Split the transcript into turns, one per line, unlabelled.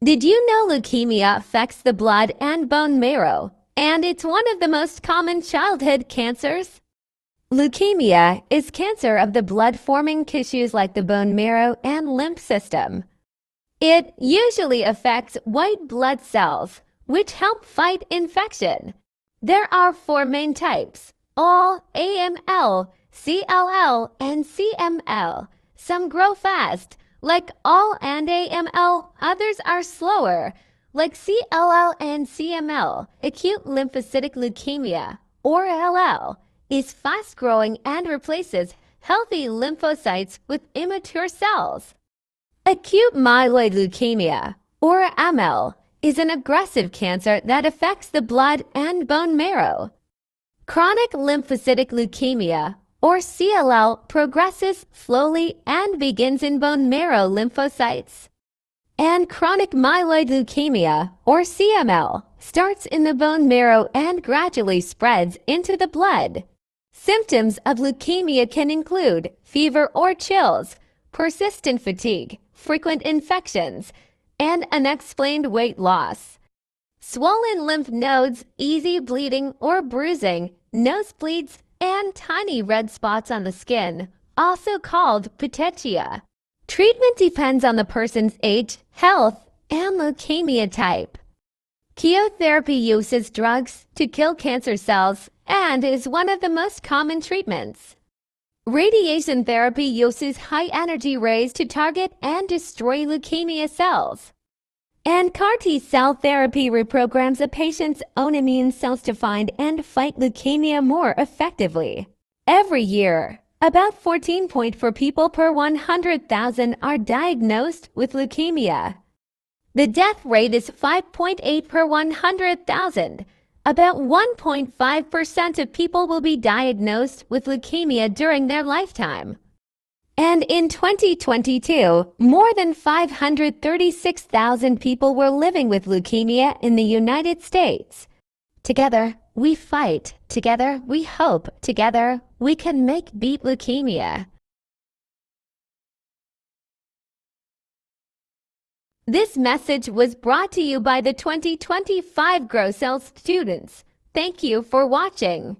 Did you know leukemia affects the blood and bone marrow, and it's one of the most common childhood cancers? Leukemia is cancer of the blood-forming tissues like the bone marrow and lymph system. It usually affects white blood cells, which help fight infection. There are four main types: all, AML, CLL, and CML. Some grow fast, like all and AML. Others are slower, like CLL and CML. Acute lymphocytic leukemia, or LL, is fast-growing and replaces healthy lymphocytes with immature cells. Acute myeloid leukemia, or ML, is an aggressive cancer that affects the blood and bone marrow. Chronic lymphocytic leukemia, or CLL, progresses slowly and begins in bone marrow lymphocytes. And chronic myeloid leukemia, or CML, starts in the bone marrow and gradually spreads into the blood. Symptoms of leukemia can include fever or chills, persistent fatigue, frequent infections, and unexplained weight loss. Swollen lymph nodes, easy bleeding or bruising, nosebleeds, and tiny red spots on the skin, also called petechia. Treatment depends on the person's age, health, and leukemia type. Chemotherapy uses drugs to kill cancer cells and is one of the most common treatments. Radiation therapy uses high-energy rays to target and destroy leukemia cells. And CAR T-cell therapy reprograms a patient's own immune cells to find and fight leukemia more effectively. Every year, about 14.4 people per 100,000 are diagnosed with leukemia. The death rate is 5.8 per 100,000. About 1.5% of people will be diagnosed with leukemia during their lifetime. And in 2022, more than 536,000 people were living with leukemia in the United States. Together, we fight. Together, we hope. Together, we can beat leukemia. This message was brought to you by the 2025 GrowCell students. Thank you for watching.